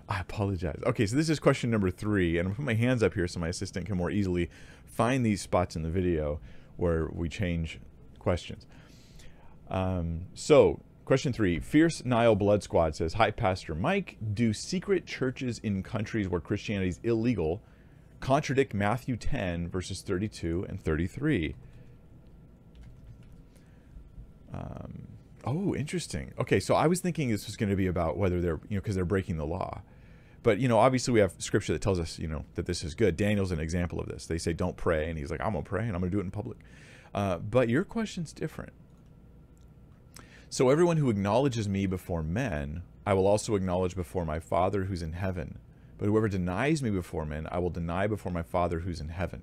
I apologize. Okay, so this is question number 3, and I'm going to put my hands up here so my assistant can more easily find these spots in the video where we change questions. So, question 3, Fierce Nile Blood Squad says, hi, Pastor Mike, do secret churches in countries where Christianity is illegal contradict Matthew 10, verses 32 and 33? Oh, interesting. Okay, so I was thinking this was going to be about whether they're, because they're breaking the law. But, obviously we have scripture that tells us, that this is good. Daniel's an example of this. They say, don't pray. And he's like, I'm going to pray and I'm going to do it in public. But your question's different. So everyone who acknowledges me before men, I will also acknowledge before my Father who's in heaven. But whoever denies me before men, I will deny before my Father who's in heaven.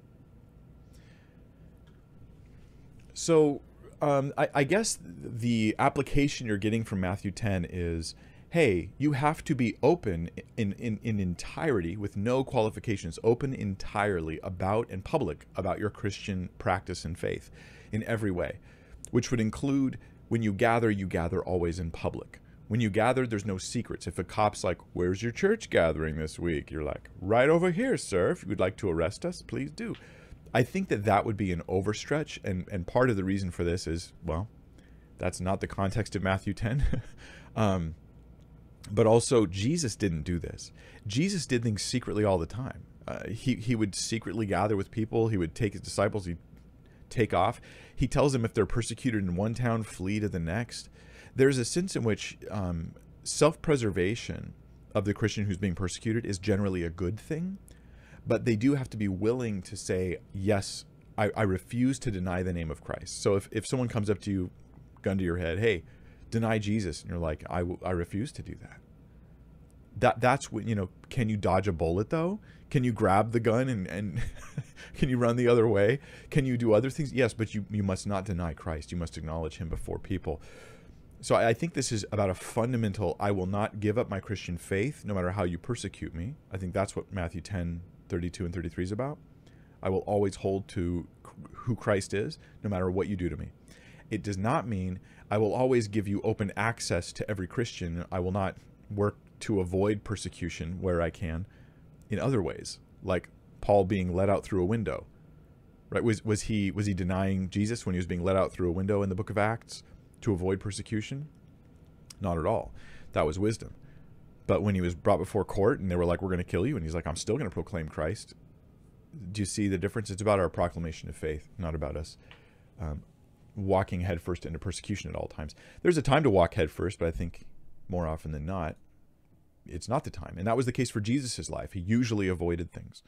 So I guess the application you're getting from Matthew 10 is, hey, you have to be open in entirety, with no qualifications, open entirely about and public about your Christian practice and faith in every way, which would include when you gather always in public. When you gather, there's no secrets. If a cop's like, where's your church gathering this week? You're like, right over here, sir. If you would like to arrest us, please do. I think that would be an overstretch, and part of the reason for this is, well, that's not the context of Matthew 10. But also, Jesus didn't do this. Jesus did things secretly all the time. He would secretly gather with people. He would take his disciples. He'd take off. He tells them if they're persecuted in one town, flee to the next. There's a sense in which self-preservation of the Christian who's being persecuted is generally a good thing. But they do have to be willing to say, yes, I refuse to deny the name of Christ. So if someone comes up to you, gun to your head, hey, deny Jesus, and you're like, I refuse to do that. That's what, can you dodge a bullet though? Can you grab the gun and can you run the other way? Can you do other things? Yes, but you must not deny Christ. You must acknowledge him before people. So I think this is about a fundamental, I will not give up my Christian faith no matter how you persecute me. I think that's what Matthew 10, 32 and 33 is about. I will always hold to who Christ is no matter what you do to me. It does not mean I will always give you open access to every Christian. I will not work to avoid persecution where I can in other ways, like Paul being let out through a window. Right? Was he denying Jesus when he was being let out through a window in the book of Acts to avoid persecution? Not at all. That was wisdom. But when he was brought before court and they were like, we're going to kill you, and he's like, I'm still going to proclaim Christ. Do you see the difference? It's about our proclamation of faith, not about us walking headfirst into persecution at all times. There's a time to walk headfirst, but I think more often than not, it's not the time. And that was the case for Jesus' life. He usually avoided things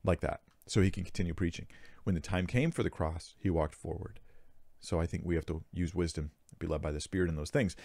like that so he can continue preaching. When the time came for the cross, he walked forward. So I think we have to use wisdom, be led by the Spirit in those things.